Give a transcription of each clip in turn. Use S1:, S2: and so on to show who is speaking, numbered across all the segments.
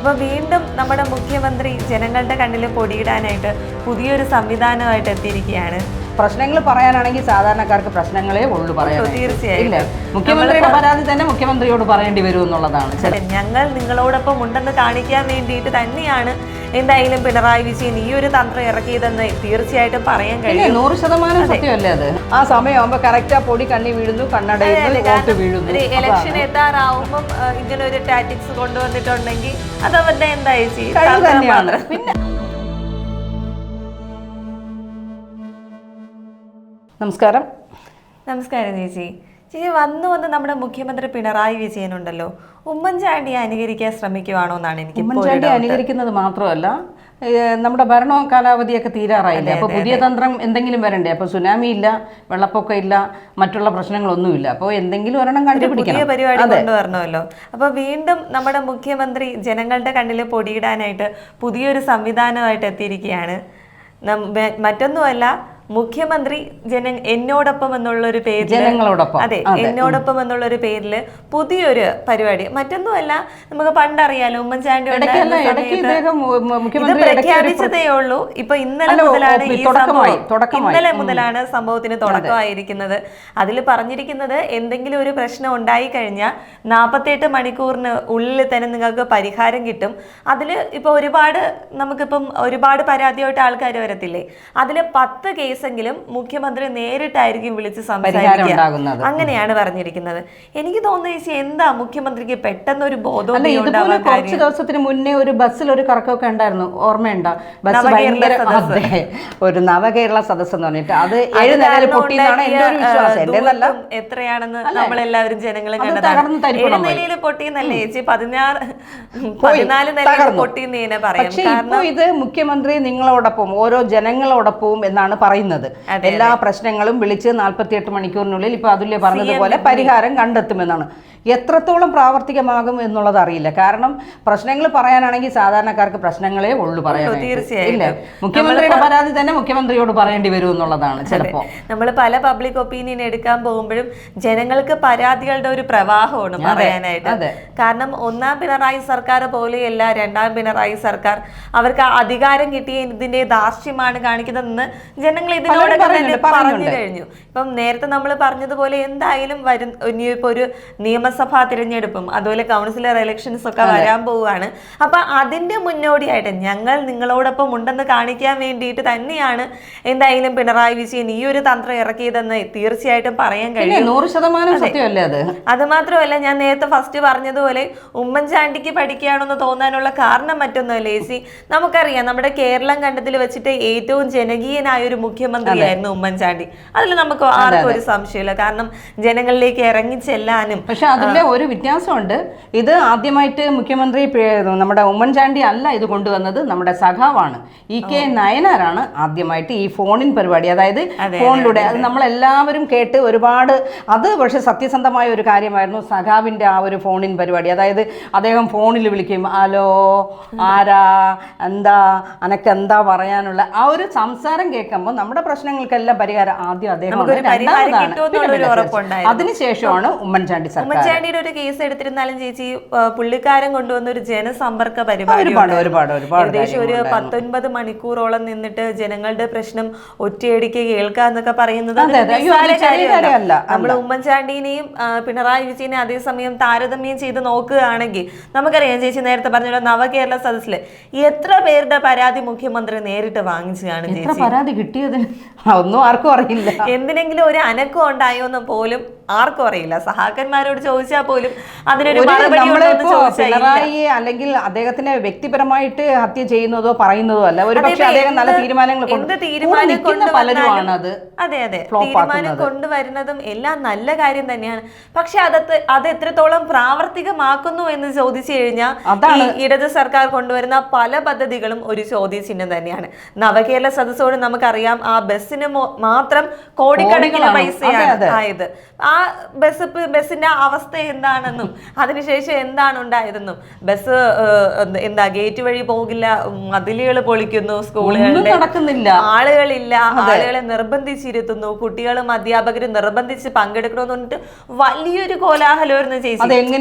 S1: അപ്പോൾ വീണ്ടും നമ്മുടെ മുഖ്യമന്ത്രി ജനങ്ങളുടെ കണ്ണിൽ പൊടിയിടാനായിട്ട് പുതിയൊരു സംവിധാനമായിട്ട് എത്തിയിരിക്കുകയാണ്.
S2: പ്രശ്നങ്ങൾ പറയാനാണെങ്കിൽ സാധാരണക്കാർക്ക് പ്രശ്നങ്ങളേ ഉള്ളൂ പറയാൻ.
S1: തീർച്ചയായും
S2: മുഖ്യമന്ത്രിയുടെ പരാതി തന്നെ മുഖ്യമന്ത്രിയോട് പറയേണ്ടി വരും എന്നുള്ളതാണ്.
S1: ഞങ്ങൾ നിങ്ങളോടൊപ്പം ഉണ്ടെന്ന് കാണിക്കാൻ വേണ്ടിയിട്ട് തന്നെയാണ് എന്തായാലും പിണറായി വിജയൻ ഈ ഒരു തന്ത്രം ഇറക്കിയതെന്ന് തീർച്ചയായിട്ടും പറയാൻ കഴിയും.
S2: 100% സത്യമല്ലേ അത്? ആ സമയമാകുമ്പോ കറക്റ്റ് ആ പൊടി കണ്ണി വീഴുന്നു, കണ്ണടയുന്നു, വോട്ട് വീഴുന്നു.
S1: ഇലക്ഷൻ എത്താറാവുമ്പം ഇതിനൊരു ടാറ്റിക്സ് കൊണ്ടുവന്നിട്ടുണ്ടെങ്കിൽ അത് അവരുടെ എന്താ
S2: തന്നെയാണ്. പിന്നെ
S1: നമസ്കാരം ചേച്ചി. വന്ന് നമ്മുടെ മുഖ്യമന്ത്രി പിണറായി വിജയൻ ഉണ്ടല്ലോ, ഉമ്മൻചാണ്ടിയെ അനുകരിക്കാൻ ശ്രമിക്കുവാണോ എന്നാണ് എനിക്ക്.
S2: ഉമ്മൻചാണ്ടി അനുകരിക്കുന്നത് മാത്രമല്ല, നമ്മുടെ ഭരണ കാലാവധിയൊക്കെ തീരാറായില്ലേ, അപ്പൊ പുതിയ തന്ത്രം എന്തെങ്കിലും വരണ്ടേ? അപ്പൊ സുനാമി ഇല്ല, വെള്ളപ്പൊക്കം ഇല്ല, മറ്റുള്ള പ്രശ്നങ്ങളൊന്നുമില്ല. അപ്പോൾ എന്തെങ്കിലും ഒരെണ്ണം കണ്ടുപിടിക്കണം,
S1: പരിപാടി കൊണ്ടുവരണമല്ലോ. അപ്പൊ വീണ്ടും നമ്മുടെ മുഖ്യമന്ത്രി ജനങ്ങളുടെ കണ്ണിൽ പൊടിയിടാനായിട്ട് പുതിയൊരു സംവിധാനമായിട്ട് എത്തിയിരിക്കുകയാണ്. മറ്റൊന്നുമല്ല, മുഖ്യമന്ത്രി എന്നോടൊപ്പം എന്നുള്ളൊരു പേരിൽ,
S2: ജനങ്ങളോടൊപ്പം,
S1: അതെ, എന്നോടൊപ്പം എന്നുള്ളൊരു പേരിൽ പുതിയൊരു പരിപാടി. മറ്റൊന്നുമല്ല, നമുക്ക് പണ്ടറിയാലോ ഉമ്മൻചാണ്ടി പ്രഖ്യാപിച്ചതേ ഉള്ളൂ. ഇപ്പൊ ഇന്നലെ മുതലാണ് സംഭവത്തിന് തുടക്കമായിരിക്കുന്നത്. അതിൽ പറഞ്ഞിരിക്കുന്നത് എന്തെങ്കിലും ഒരു പ്രശ്നം ഉണ്ടായി കഴിഞ്ഞാൽ 48 മണിക്കൂറിന് ഉള്ളിൽ തന്നെ നിങ്ങൾക്ക് പരിഹാരം കിട്ടും. അതിൽ ഇപ്പൊ നമുക്കിപ്പം ഒരുപാട് പരാതിയായിട്ട് ആൾക്കാർ വരത്തില്ലേ, അതിൽ 10 കേസെങ്കിലും മുഖ്യമന്ത്രി നേരിട്ടായിരിക്കും വിളിച്ച് സംസാരിക്കുക. അങ്ങനെയാണ് പറഞ്ഞിരിക്കുന്നത്. എനിക്ക് തോന്നുന്നത് എന്താ മുഖ്യമന്ത്രിക്ക് പെട്ടെന്നൊരു ബോധം.
S2: കുറച്ച് ദിവസത്തിന് മുന്നേ ഒരു ബസ്സിൽ ഒരു കറക്കമൊക്കെ ഉണ്ടായിരുന്നു, ഓർമ്മയുണ്ടോ? ബസ് ഒരു നവകേരള സദസ് എന്ന് പറഞ്ഞിട്ട് അത് 7 നിലയിൽ പൊട്ടിയെന്നാണ് എന്റെ ഒരു വിശ്വാസം. എന്റേതല്ല,
S1: എത്രയാണെന്ന് നമ്മളെല്ലാവരും ജനങ്ങളും കണ്ടതാണ്. 7 നിലയിൽ പൊട്ടിയെന്നല്ലേ ചേച്ചി, 14 നിലയിൽ പൊട്ടിയെന്ന് പറയാം.
S2: ഇപ്പൊ ഇത് മുഖ്യമന്ത്രി നിങ്ങളോടൊപ്പം, ഓരോ ജനങ്ങളോടൊപ്പവും എന്നാണ് പറയുന്നത്. എല്ലാ പ്രശ്നങ്ങളും വിളിച്ച് 48 മണിക്കൂറിനുള്ളിൽ ഇപ്പൊ അതുല്യ പറഞ്ഞതുപോലെ പരിഹാരം കണ്ടെത്തുമെന്നാണ്. എത്രത്തോളം പ്രാവർത്തികമാകും എന്നുള്ളത് അറിയില്ല. കാരണം പ്രശ്നങ്ങൾ പറയാനാണെങ്കിൽ സാധാരണക്കാർക്ക് പ്രശ്നങ്ങളേ ഉള്ളൂ പറയാൻ. മുഖ്യമന്ത്രിയുടെ പരാതി തന്നെ മുഖ്യമന്ത്രിയോട് പറയേണ്ടി വരും എന്നുള്ളതാണ്. ചിലപ്പോൾ
S1: നമ്മൾ പല പബ്ലിക് ഒപ്പീനിയൻ എടുക്കാൻ പോകുമ്പോഴും ജനങ്ങൾക്ക് പരാതികളുടെ ഒരു പ്രവാഹമാണ് പറയാനായിട്ട്. കാരണം ഒന്നാം പിണറായി സർക്കാർ പോലെയല്ല രണ്ടാം പിണറായി സർക്കാർ. അവർക്ക് അധികാരം കിട്ടിയ ഇതിന്റെ ധാർഷ്ട്യമാണ് കാണിക്കുന്നതെന്ന് ജനങ്ങൾ ഇതിനോടൊക്കെ തന്നെ പറഞ്ഞു കഴിഞ്ഞു. ഇപ്പം നേരത്തെ നമ്മൾ പറഞ്ഞതുപോലെ എന്തായാലും ഇനിയിപ്പോ ഒരു നിയമസഭാ തിരഞ്ഞെടുപ്പും അതുപോലെ കൗൺസിലർ ഇലക്ഷൻസ് ഒക്കെ വരാൻ പോവുകയാണ്. അപ്പൊ അതിന്റെ മുന്നോടിയായിട്ട് ഞങ്ങൾ നിങ്ങളോടൊപ്പം ഉണ്ടെന്ന് കാണിക്കാൻ വേണ്ടിയിട്ട് തന്നെയാണ് എന്തായാലും പിണറായി വിജയൻ ഈ ഒരു തന്ത്രം ഇറക്കിയതെന്ന് തീർച്ചയായിട്ടും പറയാൻ കഴിയും.
S2: 100% സത്യമല്ലേ അത്?
S1: അത് മാത്രമല്ല, ഞാൻ നേരത്തെ ഫസ്റ്റ് പറഞ്ഞതുപോലെ ഉമ്മൻചാണ്ടിക്ക് പഠിക്കുകയാണെന്ന് തോന്നാനുള്ള കാരണം മറ്റൊന്നുമല്ല ചേച്ചി. നമുക്കറിയാം, നമ്മുടെ കേരളം കണ്ടതിൽ വെച്ചിട്ട് ഏറ്റവും ജനകീയനായ ഒരു മുഖ്യമന്ത്രിയായിരുന്നു ഉമ്മൻചാണ്ടി. അതിൽ നമുക്ക് ആർക്കും ഒരു സംശയമില്ല. കാരണം ജനങ്ങളിലേക്ക് ഇറങ്ങി ചെല്ലാനും.
S2: പക്ഷെ അതിലെ ഒരു വ്യത്യാസമുണ്ട്. ഇത് ആദ്യമായിട്ട് മുഖ്യമന്ത്രി നമ്മുടെ ഉമ്മൻചാണ്ടി അല്ല ഇത് കൊണ്ടുവന്നത്, നമ്മുടെ സഖാവാണ് EK നയനാരാണ് ആദ്യമായിട്ട് ഈ ഫോണിൻ പരിപാടി, അതായത് ഫോണിലൂടെ. അത് നമ്മളെല്ലാവരും കേട്ട് ഒരുപാട്, അത് പക്ഷെ സത്യസന്ധമായ ഒരു കാര്യമായിരുന്നു സഖാവിന്റെ ആ ഒരു ഫോണിൻ പരിപാടി. അതായത് അദ്ദേഹം ഫോണിൽ വിളിക്കും, ഹലോ ആരാ, എന്താ അനക്കെന്താ പറയാനുള്ള ആ ഒരു സംസാരം കേൾക്കുമ്പോൾ നമ്മുടെ പ്രശ്നങ്ങൾക്കെല്ലാം പരിഹാരം ആദ്യം അദ്ദേഹം. അതിനുശേഷമാണ്
S1: ഉമ്മൻചാണ്ടിയുടെ ഒരു കേസ് എടുത്തിരുന്നാലും ചേച്ചി, പുള്ളിക്കാരൻ കൊണ്ടുവന്ന ഒരു ജനസമ്പർക്ക പരിപാടി ഏകദേശം ഒരു 19 മണിക്കൂറോളം നിന്നിട്ട് ജനങ്ങളുടെ പ്രശ്നം ഒറ്റയടിക്ക് കേൾക്കുക എന്നൊക്കെ പറയുന്നത് നമ്മൾ ഉമ്മൻചാണ്ടിനെയും പിണറായി വിജയനെ അതേസമയം താരതമ്യം ചെയ്ത് നോക്കുകയാണെങ്കിൽ നമുക്കറിയാം ചേച്ചി, നേരത്തെ പറഞ്ഞ നവകേരള സദസ്സിൽ എത്ര പേരുടെ പരാതി മുഖ്യമന്ത്രി നേരിട്ട് വാങ്ങിച്ചു കാണും ചേച്ചി.
S2: പരാതി കിട്ടിയതിന് ഒന്നും ആർക്കും അറിയില്ല.
S1: എന്തിനെങ്കിലും ഒരു അനക്കം ഉണ്ടായോന്ന് പോലും ആർക്കും അറിയില്ല. സഹാക്കന്മാരോട് ചോദിച്ചാൽ പോലും അതിനൊരു
S2: പിണറായി അല്ലെങ്കിൽ അദ്ദേഹത്തിനെ വ്യക്തിപരമായിട്ട് ഹത്യ ചെയ്യുന്നതോ പറയുന്നതോ അല്ല. ഒരു പക്ഷേ അദ്ദേഹം നല്ല തീരുമാനങ്ങൾ
S1: തീരുമാനം കൊണ്ടുവരുന്നതും എല്ലാം നല്ല കാര്യം തന്നെയാണ്. പക്ഷെ അത് എത്രത്തോളം പ്രാവർത്തികമാക്കുന്നു എന്ന് ചോദിച്ചു കഴിഞ്ഞാൽ ഇടത് സർക്കാർ കൊണ്ടുവരുന്ന പല പദ്ധതികളും ഒരു ചോദ്യചിഹ്നം തന്നെയാണ്. നവകേരള സദസ്സോട് നമുക്കറിയാം, ആ ബസ്സിന് മാത്രം കോടിക്കണക്കിന് പൈസയാണ് ആയത്. ആ ബസ്സിന്റെ അവസ്ഥ എന്താണെന്നും അതിനുശേഷം എന്താണ് ഉണ്ടായതെന്നും, ബസ് എന്താ ഗേറ്റ് വഴി പോകില്ല, മതിലുകൾ പൊളിക്കുന്നു, സ്കൂളുകളിൽ
S2: നടക്കുന്നില്ല,
S1: ആളുകളില്ല, ആളുകളെ നിർബന്ധിച്ചിരുത്തുന്നു, കുട്ടികളും അധ്യാപകരും നിർബന്ധിച്ച് പങ്കെടുക്കണമെന്ന് പറഞ്ഞിട്ട് വലിയൊരു കോലാഹലമായിരുന്നു ചേച്ചി.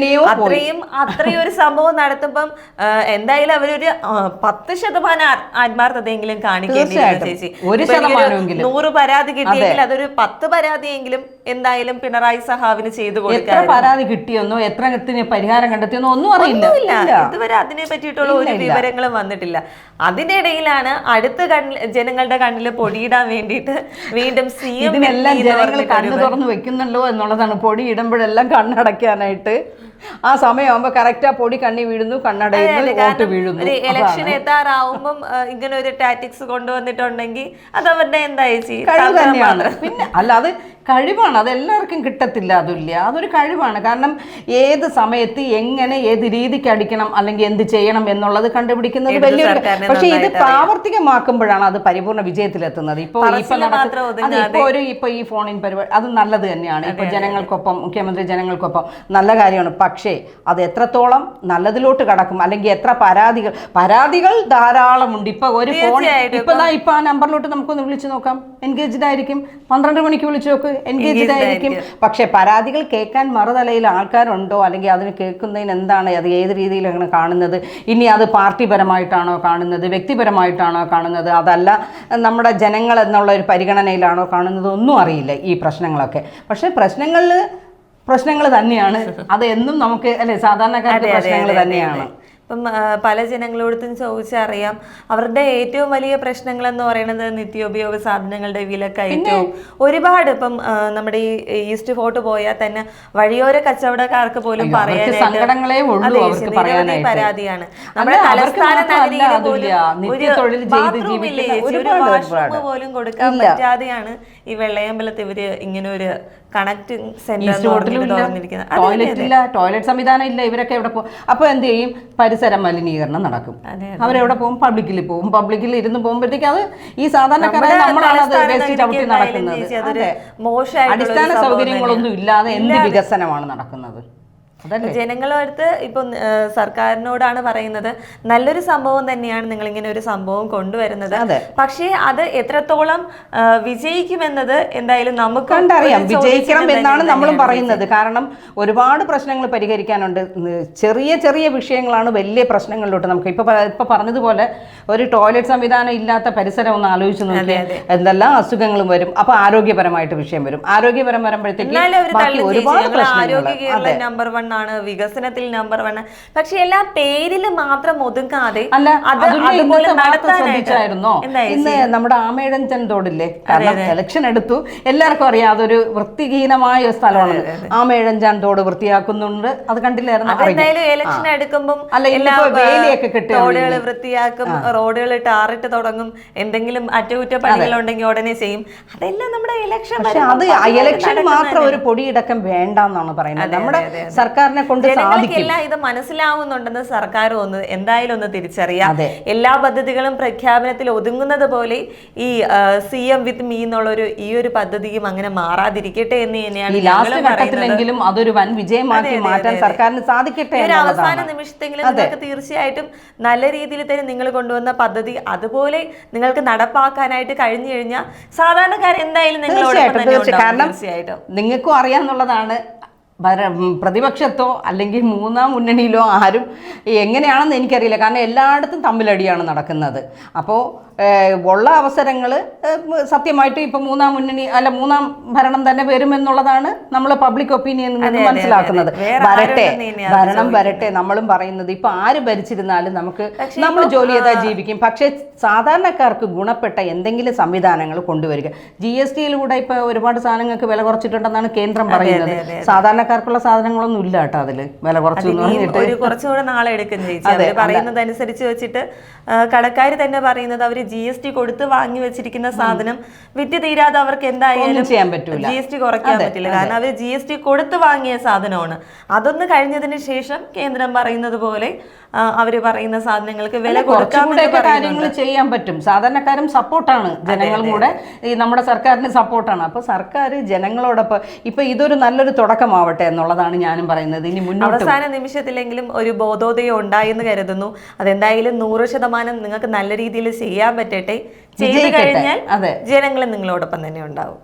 S1: അത്രയും ഒരു സംഭവം നടത്തുമ്പം എന്തായാലും അവരൊരു 10% ആത്മാർത്ഥതയെങ്കിലും കാണിക്കേണ്ടിയിരുന്നു ചേച്ചി. 100 പരാതി കിട്ടിയെങ്കിൽ അതൊരു 10 പരാതിയെങ്കിലും എന്തായാലും പിണറായി സഹാവിന് ചെയ്തു കൊടുക്കാൻ.
S2: എത്ര പരാതി കിട്ടിയെന്നോ എത്രത്തിന് പരിഹാരം കണ്ടെത്തിയെന്നോ ഒന്നും അറിയില്ല.
S1: ഇതുവരെ അതിനെ പറ്റിയിട്ടുള്ള ഒരു വിവരങ്ങളും വന്നിട്ടില്ല. അതിനിടയിലാണ് അടുത്ത ജനങ്ങളുടെ കണ്ണിൽ പൊടിയിടാൻ വേണ്ടിയിട്ട് വീണ്ടും CM
S2: ജനങ്ങൾ കണ്ണു തുറന്ന് വെക്കുന്നുണ്ടോ എന്നുള്ളതാണ്. പൊടി ഇടുമ്പോഴെല്ലാം കണ്ണടയ്ക്കാനായിട്ട് ആ സമയമാകുമ്പോ കറക്റ്റ് ആ പൊടി കണ്ണി വീഴുന്നു, കണ്ണടയുന്നു, വോട്ട് വീഴുന്നു.
S1: ഇലക്ഷൻ എത്താറാവുമ്പം ഇങ്ങനെ ഒരു ടാറ്റിക്സ് കൊണ്ടുവന്നിട്ടുണ്ടെങ്കിൽ അത് അവരുടെ എന്താ ചേച്ചി
S2: കഴിവ് തന്നെയാണ്. പിന്നെ അല്ല, അത് കഴിവാണ്, അത് എല്ലാവർക്കും കിട്ടത്തില്ല, അതില്ല, അതൊരു കഴിവാണ്. കാരണം ഏത് സമയത്ത് എങ്ങനെ ഏത് രീതിക്ക് അടിക്കണം അല്ലെങ്കിൽ എന്ത് ചെയ്യണം എന്നുള്ളത് കണ്ടുപിടിക്കുന്നത് വലിയൊരു. പക്ഷെ ഇത് പ്രാവർത്തികമാക്കുമ്പോഴാണ് അത് പരിപൂർണ്ണ വിജയത്തിലെത്തുന്നത്. ഇപ്പൊ ഈ ഫോണിൻ പരിപാടി അത് നല്ലത് തന്നെയാണ്. ഇപ്പൊ ജനങ്ങൾക്കൊപ്പം മുഖ്യമന്ത്രി ജനങ്ങൾക്കൊപ്പം നല്ല കാര്യമാണ്. പക്ഷേ അത് എത്രത്തോളം നല്ലതിലോട്ട് കടക്കും, അല്ലെങ്കിൽ എത്ര പരാതികൾ ധാരാളമുണ്ട്. ഇപ്പൊ ഒരു ഫോൺ ഇപ്പൊ ആ നമ്പറിലോട്ട് നമുക്കൊന്ന് വിളിച്ചു നോക്കാം, എൻഗേജ്ഡ് ആയിരിക്കും. 12 മണിക്ക് വിളിച്ചു നോക്ക്, എൻഗേജ്ഡ് ആയിരിക്കും. പക്ഷെ പരാതികൾ കേൾക്കാൻ മറുതലയിൽ ആൾക്കാരുണ്ടോ, അല്ലെങ്കിൽ അതിന് കേൾക്കുന്നതിന് എന്താണ്, അത് ഏത് രീതിയിലാണ് കാണുന്നത്, ഇനി അത് പാർട്ടിപരമായിട്ടാണോ കാണുന്നത്, വ്യക്തിപരമായിട്ടാണോ കാണുന്നത്, അതല്ല നമ്മുടെ ജനങ്ങൾ എന്നുള്ള ഒരു പരിഗണനയിലാണോ കാണുന്നത്, ഒന്നും അറിയില്ല ഈ പ്രശ്നങ്ങളൊക്കെ. പക്ഷെ പ്രശ്നങ്ങൾ തന്നെയാണ് അത് എന്നും നമുക്ക് അല്ലെ, സാധാരണക്കാർക്ക് പ്രശ്നങ്ങൾ തന്നെയാണ്.
S1: ഇപ്പം പല ജനങ്ങളോടത്തും ചോദിച്ചറിയാം, അവരുടെ ഏറ്റവും വലിയ പ്രശ്നങ്ങൾ എന്ന് പറയുന്നത് നിത്യോപയോഗ സാധനങ്ങളുടെ വിലക്കയറ്റവും ഒരുപാട്. ഇപ്പം നമ്മുടെ ഈ ഈസ്റ്റ് ഫോർട്ട് പോയാൽ തന്നെ വഴിയോര കച്ചവടക്കാർക്ക് പോലും പറയാനായിട്ട് പരാതിയാണ്. നമ്മുടെ തലസ്ഥാന നഗരിയിൽ പോലും ഒരു വാഷ്റൂം പോലും കൊടുക്കാൻ പറ്റാതെയാണ് ഈ വെള്ളയമ്പലത്ത് ഇവര് ഇങ്ങനെ ഒരു കണക്ടിങ് സെന്റർ
S2: ടോയ്ലറ്റ് സംവിധാനം ഇല്ല. ഇവരൊക്കെ എവിടെ പോകും? അപ്പൊ എന്ത് ചെയ്യും? പരിസര മലിനീകരണം നടക്കും. അവരെവിടെ പോകും? പബ്ലിക്കിൽ പോകും. പബ്ലിക്കിൽ ഇരുന്ന് പോകുമ്പോഴത്തേക്ക് അത് ഈ സാധാരണക്കാരായ നമ്മളാണ് അത് വേസ്റ്റ് ചവിട്ടി നടക്കുന്നത്. അടിസ്ഥാന സൗകര്യങ്ങളൊന്നും ഇല്ലാതെ എന്ത് വികസനമാണ് നടക്കുന്നത്?
S1: ജനങ്ങളടുത്ത് ഇപ്പം സർക്കാരിനോടാണ് പറയുന്നത്, നല്ലൊരു സംഭവം തന്നെയാണ് നിങ്ങൾ ഇങ്ങനെ ഒരു സംഭവം കൊണ്ടുവരുന്നത്. പക്ഷേ അത് എത്രത്തോളം വിജയിക്കുമെന്നത് എന്തായാലും നമുക്ക്
S2: കണ്ടറിയാം. വിജയിക്കണം എന്നാണ് നമ്മളും പറയുന്നത്. കാരണം ഒരുപാട് പ്രശ്നങ്ങൾ പരിഹരിക്കാനുണ്ട്. ചെറിയ ചെറിയ വിഷയങ്ങളാണ് വലിയ പ്രശ്നങ്ങളിലോട്ട് നമുക്ക് ഇപ്പൊ പറഞ്ഞതുപോലെ ഒരു ടോയ്ലറ്റ് സംവിധാനം ഇല്ലാത്ത പരിസരം ഒന്ന് ആലോചിച്ച് നോക്കി എന്തെല്ലാം അസുഖങ്ങളും വരും. അപ്പൊ ആരോഗ്യപരമായിട്ട് വിഷയം വരും. ആരോഗ്യപരം വരുമ്പോഴത്തേക്ക് ഒരുപാട് പ്രശ്നങ്ങൾ.
S1: നമ്പർ 1 ആണ്, വികസനത്തിൽ നമ്പർ 1. പക്ഷെ എല്ലാ പേരിൽ മാത്രം ഒതുങ്ങാതെ
S2: ഇന്ന് നമ്മുടെ ആമേഴഞ്ചൻ തോടില്ലേ, കാരണം ഇലക്ഷൻ എടുത്തു, എല്ലാവർക്കും അറിയാം അതൊരു വൃത്തിഹീനമായ ഒരു സ്ഥലമാണ്. ആമേഴഞ്ചാൻ തോട് വൃത്തിയാക്കുന്നുണ്ട്, അത് കണ്ടില്ലായിരുന്നു?
S1: ഇലക്ഷൻ എടുക്കുമ്പോൾ
S2: വേലിയൊക്കെ കെട്ടി
S1: റോഡുകൾ വൃത്തിയാക്കും, റോഡുകൾ ടാറിട്ട് തുടങ്ങും, എന്തെങ്കിലും അറ്റകുറ്റപ്പണികൾ ഉണ്ടെങ്കിൽ ഉടനെ ചെയ്യും. അതെല്ലാം നമ്മുടെ ഇലക്ഷൻ.
S2: പക്ഷെ അത് ഇലക്ഷൻ മാത്രം ഒരു പൊടിയിടക്കം വേണ്ടെന്നാണ് പറയുന്നത്. നമ്മുടെ സർക്കാരിനെ കൊണ്ട്
S1: ജനങ്ങൾക്കെല്ലാം ഇത് മനസ്സിലാവുന്നുണ്ടെന്ന് സർക്കാർ എന്തായാലും ഒന്ന് തിരിച്ചറിയാം. എല്ലാ പദ്ധതികളും പ്രഖ്യാപനത്തിൽ ഒതുങ്ങുന്നത് പോലെ ഈ CM വിത്ത് മീ എന്നുള്ളൊരു ഈ ഒരു പദ്ധതിയും അങ്ങനെ മാറാതിരിക്കട്ടെ എന്ന് തന്നെയാണ്
S2: അതൊരു വൻ വിജയമാക്കി മാറ്റാൻ സർക്കാരിന് സാധിക്കട്ടെ.
S1: അവസാന നിമിഷത്തെങ്കിലും നിങ്ങൾക്ക് തീർച്ചയായിട്ടും നല്ല രീതിയിൽ തന്നെ നിങ്ങൾ കൊണ്ടുവന്ന പദ്ധതി അതുപോലെ നിങ്ങൾക്ക് നടപ്പാക്കാനായിട്ട് കഴിഞ്ഞു കഴിഞ്ഞാൽ സാധാരണക്കാർ എന്തായാലും നിങ്ങളോട് തീർച്ചയായിട്ടും
S2: നിങ്ങൾക്കും അറിയാന്നുള്ളതാണ്. പ്രതിപക്ഷത്തോ അല്ലെങ്കിൽ മൂന്നാം മുന്നണിയിലോ ആരും എങ്ങനെയാണെന്ന് എനിക്കറിയില്ല. കാരണം എല്ലായിടത്തും തമ്മിലടിയാണ് നടക്കുന്നത്. അപ്പോൾ ഉള്ള അവസരങ്ങൾ സത്യമായിട്ടും ഇപ്പം മൂന്നാം മുന്നണി അല്ല മൂന്നാം ഭരണം തന്നെ വരുമെന്നുള്ളതാണ് നമ്മൾ പബ്ലിക് ഒപ്പീനിയനിൽ നിന്ന് മനസ്സിലാക്കുന്നത്. ഭരണം വരട്ടെ നമ്മളും പറയുന്നത്. ഇപ്പം ആര് ഭരിച്ചിരുന്നാലും നമ്മൾ ജോലി ചെയ്താൽ ജീവിക്കും. പക്ഷേ സാധാരണക്കാർക്ക് ഗുണപ്പെട്ട എന്തെങ്കിലും സംവിധാനങ്ങൾ കൊണ്ടുവരിക. GSTയിലൂടെ ഇപ്പോൾ ഒരുപാട് സാധനങ്ങൾക്ക് വില കുറച്ചിട്ടുണ്ടെന്നാണ് കേന്ദ്രം പറയുന്നത്. സാധാരണ സാധാരണക്കാർക്കുള്ള സാധനങ്ങളൊന്നും ഇല്ല കേട്ടോ അതില് വില കുറച്ചു എന്ന് പറഞ്ഞിട്ട്.
S1: ഒരു കുറച്ചുകൂടെ നാളെ എടുക്കും ചേച്ചി. അവര് പറയുന്നത് അനുസരിച്ച് വെച്ചിട്ട് കടക്കാര് തന്നെ പറയുന്നത് അവര് GST കൊടുത്ത് വാങ്ങി വെച്ചിരിക്കുന്ന സാധനം വിറ്റ് തീരാതെ അവർക്ക് എന്തായാലും
S2: ചെയ്യാൻ പറ്റൂല,
S1: GST കുറയ്ക്കാൻ പറ്റില്ല. കാരണം അവര് GST കൊടുത്ത് വാങ്ങിയ സാധനമാണ്. അതൊന്ന് കഴിഞ്ഞതിന് ശേഷം കേന്ദ്രം പറയുന്നത് പോലെ അവര് പറയുന്ന സാധനങ്ങൾക്ക് വില
S2: കുറച്ചുകൂടെയൊക്കെ കാര്യങ്ങൾ ചെയ്യാൻ പറ്റും. സാധാരണക്കാരും സപ്പോർട്ടാണ്, ജനങ്ങളും കൂടെ ഈ നമ്മുടെ സർക്കാരിന് സപ്പോർട്ടാണ്. അപ്പൊ സർക്കാർ ജനങ്ങളോടൊപ്പം ഇപ്പൊ ഇതൊരു നല്ലൊരു തുടക്കമാവട്ടെ എന്നുള്ളതാണ് ഞാനും പറയുന്നത്. ഇനി മുന്നോട്ട്
S1: അവസാന നിമിഷത്തിലെങ്കിലും ഒരു ബോധോദയം ഉണ്ടായെന്ന് കരുതുന്നു. അതെന്തായാലും 100% നിങ്ങൾക്ക് നല്ല രീതിയിൽ ചെയ്യാൻ പറ്റട്ടെ. ചെയ്തു കഴിഞ്ഞാൽ ജനങ്ങൾ നിങ്ങളോടൊപ്പം തന്നെ ഉണ്ടാവും.